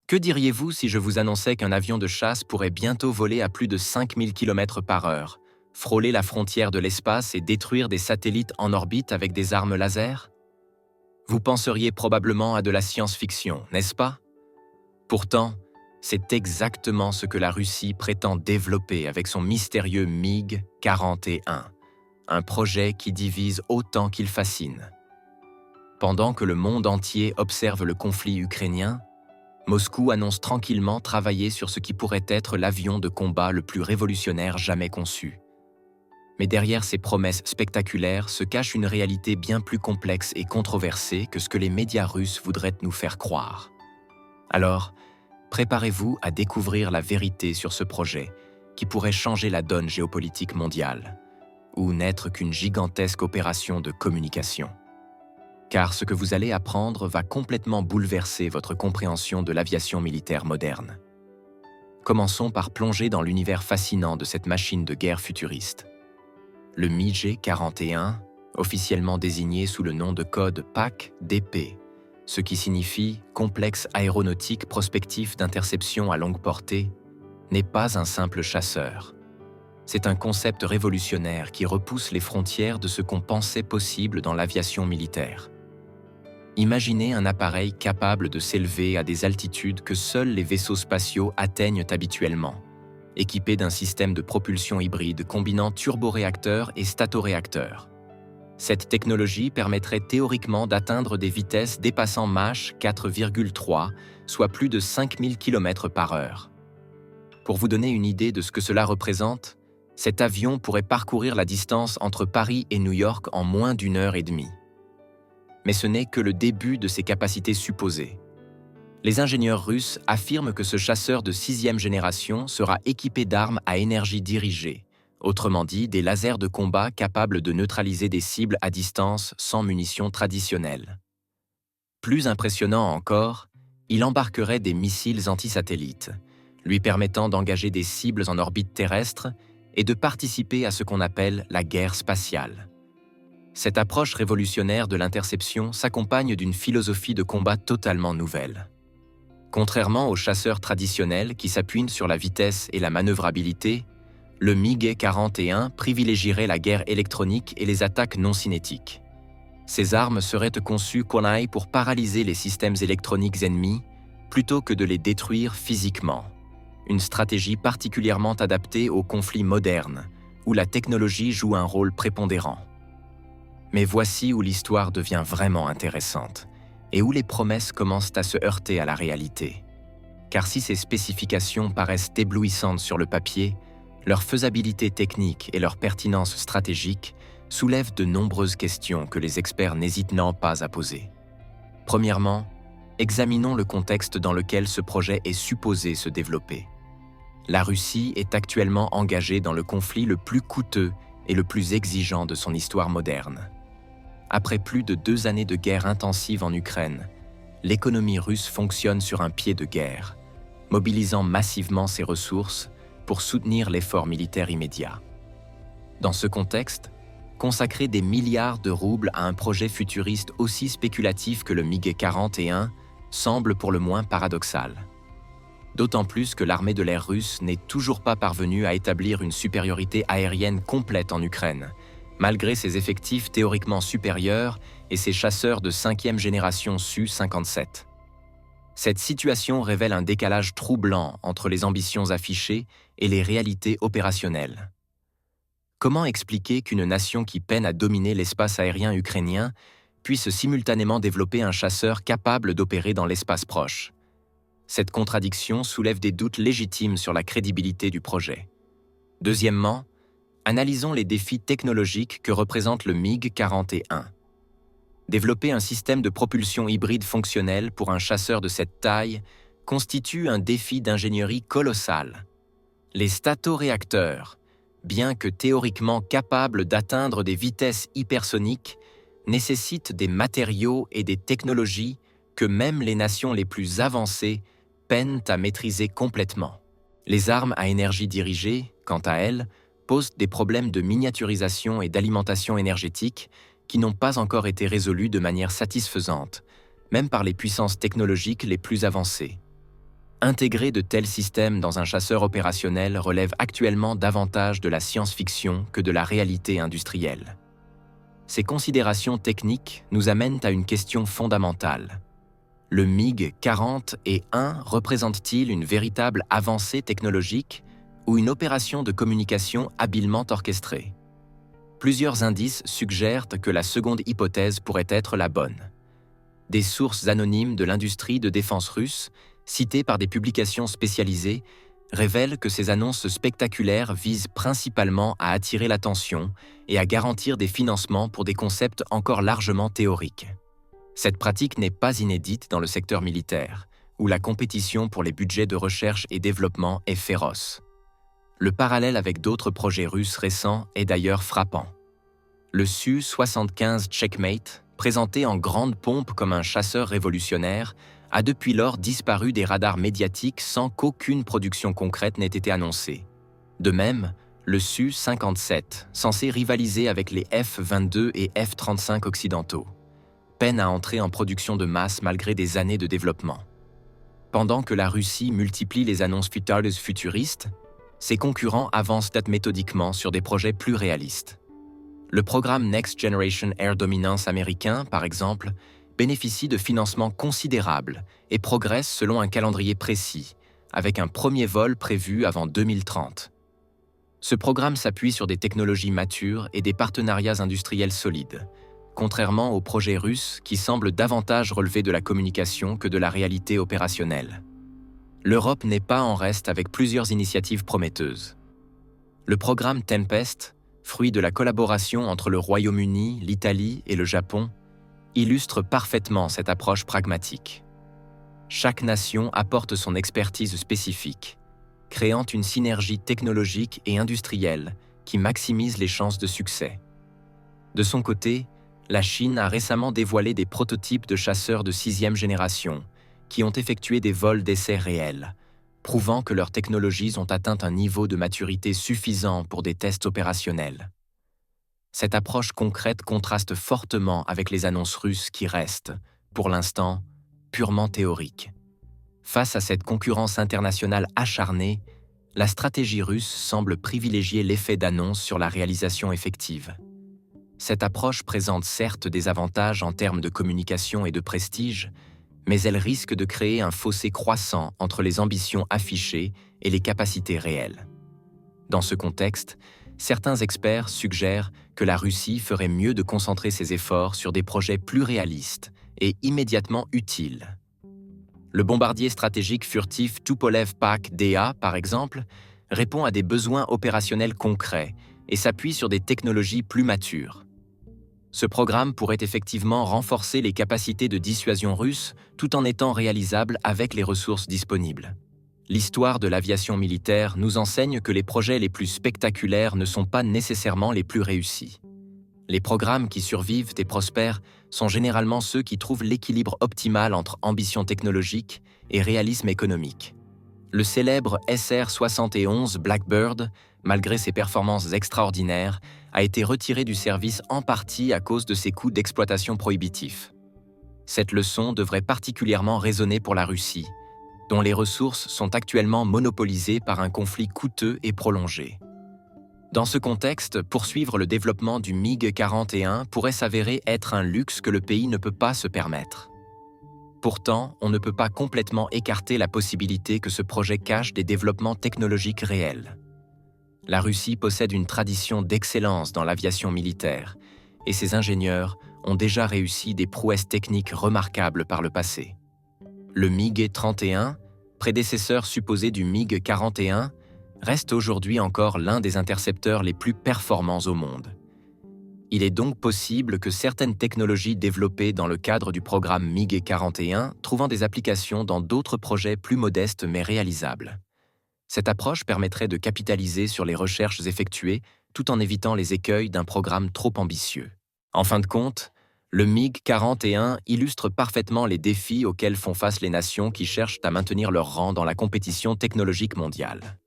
Que diriez-vous si je vous annonçais qu'un avion de chasse pourrait bientôt voler à plus de 5000 km par heure, frôler la frontière de l'espace et détruire des satellites en orbite avec des armes laser? Vous penseriez probablement à de la science-fiction, n'est-ce pas? Pourtant, c'est exactement ce que la Russie prétend développer avec son mystérieux MiG-41, un projet qui divise autant qu'il fascine. Pendant que le monde entier observe le conflit ukrainien, Moscou annonce tranquillement travailler sur ce qui pourrait être l'avion de combat le plus révolutionnaire jamais conçu. Mais derrière ces promesses spectaculaires se cache une réalité bien plus complexe et controversée que ce que les médias russes voudraient nous faire croire. Alors, préparez-vous à découvrir la vérité sur ce projet qui pourrait changer la donne géopolitique mondiale, ou n'être qu'une gigantesque opération de communication. Car ce que vous allez apprendre va complètement bouleverser votre compréhension de l'aviation militaire moderne. Commençons par plonger dans l'univers fascinant de cette machine de guerre futuriste. Le MiG-41, officiellement désigné sous le nom de code PAC-DP, ce qui signifie Complexe aéronautique prospectif d'interception à longue portée, n'est pas un simple chasseur. C'est un concept révolutionnaire qui repousse les frontières de ce qu'on pensait possible dans l'aviation militaire. Imaginez un appareil capable de s'élever à des altitudes que seuls les vaisseaux spatiaux atteignent habituellement, équipé d'un système de propulsion hybride combinant turboréacteurs et statoréacteurs. Cette technologie permettrait théoriquement d'atteindre des vitesses dépassant Mach 4,3, soit plus de 5000 km par heure. Pour vous donner une idée de ce que cela représente, cet avion pourrait parcourir la distance entre Paris et New York en moins d'1 heure et demie. Mais ce n'est que le début de ses capacités supposées. Les ingénieurs russes affirment que ce chasseur de 6e génération sera équipé d'armes à énergie dirigée, autrement dit des lasers de combat capables de neutraliser des cibles à distance sans munitions traditionnelles. Plus impressionnant encore, il embarquerait des missiles antisatellites, lui permettant d'engager des cibles en orbite terrestre et de participer à ce qu'on appelle la guerre spatiale. Cette approche révolutionnaire de l'interception s'accompagne d'une philosophie de combat totalement nouvelle. Contrairement aux chasseurs traditionnels qui s'appuient sur la vitesse et la manœuvrabilité, le MiG-41 privilégierait la guerre électronique et les attaques non cinétiques. Ces armes seraient conçues pour paralyser les systèmes électroniques ennemis plutôt que de les détruire physiquement. Une stratégie particulièrement adaptée aux conflits modernes, où la technologie joue un rôle prépondérant. Mais voici où l'histoire devient vraiment intéressante, et où les promesses commencent à se heurter à la réalité. Car si ces spécifications paraissent éblouissantes sur le papier, leur faisabilité technique et leur pertinence stratégique soulèvent de nombreuses questions que les experts n'hésitent pas à poser. Premièrement, examinons le contexte dans lequel ce projet est supposé se développer. La Russie est actuellement engagée dans le conflit le plus coûteux et le plus exigeant de son histoire moderne. Après plus de 2 années de guerre intensive en Ukraine, l'économie russe fonctionne sur un pied de guerre, mobilisant massivement ses ressources pour soutenir l'effort militaire immédiat. Dans ce contexte, consacrer des milliards de roubles à un projet futuriste aussi spéculatif que le MiG-41 semble pour le moins paradoxal. D'autant plus que l'armée de l'air russe n'est toujours pas parvenue à établir une supériorité aérienne complète en Ukraine, malgré ses effectifs théoriquement supérieurs et ses chasseurs de 5e génération Su-57. Cette situation révèle un décalage troublant entre les ambitions affichées et les réalités opérationnelles. Comment expliquer qu'une nation qui peine à dominer l'espace aérien ukrainien puisse simultanément développer un chasseur capable d'opérer dans l'espace proche? Cette contradiction soulève des doutes légitimes sur la crédibilité du projet. Deuxièmement, analysons les défis technologiques que représente le MiG-41. Développer un système de propulsion hybride fonctionnel pour un chasseur de cette taille constitue un défi d'ingénierie colossal. Les statoréacteurs, bien que théoriquement capables d'atteindre des vitesses hypersoniques, nécessitent des matériaux et des technologies que même les nations les plus avancées peinent à maîtriser complètement. Les armes à énergie dirigée, quant à elles, posent des problèmes de miniaturisation et d'alimentation énergétique qui n'ont pas encore été résolus de manière satisfaisante, même par les puissances technologiques les plus avancées. Intégrer de tels systèmes dans un chasseur opérationnel relève actuellement davantage de la science-fiction que de la réalité industrielle. Ces considérations techniques nous amènent à une question fondamentale. Le MiG-40 et 1 représente-t-il une véritable avancée technologique ou une opération de communication habilement orchestrée? Plusieurs indices suggèrent que la seconde hypothèse pourrait être la bonne. Des sources anonymes de l'industrie de défense russe, citées par des publications spécialisées, révèlent que ces annonces spectaculaires visent principalement à attirer l'attention et à garantir des financements pour des concepts encore largement théoriques. Cette pratique n'est pas inédite dans le secteur militaire, où la compétition pour les budgets de recherche et développement est féroce. Le parallèle avec d'autres projets russes récents est d'ailleurs frappant. Le Su-75 Checkmate, présenté en grande pompe comme un chasseur révolutionnaire, a depuis lors disparu des radars médiatiques sans qu'aucune production concrète n'ait été annoncée. De même, le Su-57, censé rivaliser avec les F-22 et F-35 occidentaux, peine à entrer en production de masse malgré des années de développement. Pendant que la Russie multiplie les annonces futuristes, ses concurrents avancent méthodiquement sur des projets plus réalistes. Le programme Next Generation Air Dominance américain, par exemple, bénéficie de financements considérables et progresse selon un calendrier précis, avec un premier vol prévu avant 2030. Ce programme s'appuie sur des technologies matures et des partenariats industriels solides, contrairement aux projets russes qui semblent davantage relever de la communication que de la réalité opérationnelle. L'Europe n'est pas en reste avec plusieurs initiatives prometteuses. Le programme Tempest, fruit de la collaboration entre le Royaume-Uni, l'Italie et le Japon, illustre parfaitement cette approche pragmatique. Chaque nation apporte son expertise spécifique, créant une synergie technologique et industrielle qui maximise les chances de succès. De son côté, la Chine a récemment dévoilé des prototypes de chasseurs de 6e génération qui ont effectué des vols d'essais réels, prouvant que leurs technologies ont atteint un niveau de maturité suffisant pour des tests opérationnels. Cette approche concrète contraste fortement avec les annonces russes qui restent, pour l'instant, purement théoriques. Face à cette concurrence internationale acharnée, la stratégie russe semble privilégier l'effet d'annonce sur la réalisation effective. Cette approche présente certes des avantages en termes de communication et de prestige, mais elle risque de créer un fossé croissant entre les ambitions affichées et les capacités réelles. Dans ce contexte, certains experts suggèrent que la Russie ferait mieux de concentrer ses efforts sur des projets plus réalistes et immédiatement utiles. Le bombardier stratégique furtif Tupolev PAK-DA, par exemple, répond à des besoins opérationnels concrets et s'appuie sur des technologies plus matures. Ce programme pourrait effectivement renforcer les capacités de dissuasion russes tout en étant réalisable avec les ressources disponibles. L'histoire de l'aviation militaire nous enseigne que les projets les plus spectaculaires ne sont pas nécessairement les plus réussis. Les programmes qui survivent et prospèrent sont généralement ceux qui trouvent l'équilibre optimal entre ambition technologique et réalisme économique. Le célèbre SR-71 Blackbird, malgré ses performances extraordinaires, a été retiré du service en partie à cause de ses coûts d'exploitation prohibitifs. Cette leçon devrait particulièrement résonner pour la Russie, dont les ressources sont actuellement monopolisées par un conflit coûteux et prolongé. Dans ce contexte, poursuivre le développement du MiG-41 pourrait s'avérer être un luxe que le pays ne peut pas se permettre. Pourtant, on ne peut pas complètement écarter la possibilité que ce projet cache des développements technologiques réels. La Russie possède une tradition d'excellence dans l'aviation militaire, et ses ingénieurs ont déjà réussi des prouesses techniques remarquables par le passé. Le MiG-31, prédécesseur supposé du MiG-41, reste aujourd'hui encore l'un des intercepteurs les plus performants au monde. Il est donc possible que certaines technologies développées dans le cadre du programme MiG-41 trouvent des applications dans d'autres projets plus modestes mais réalisables. Cette approche permettrait de capitaliser sur les recherches effectuées tout en évitant les écueils d'un programme trop ambitieux. En fin de compte, le MiG-41 illustre parfaitement les défis auxquels font face les nations qui cherchent à maintenir leur rang dans la compétition technologique mondiale.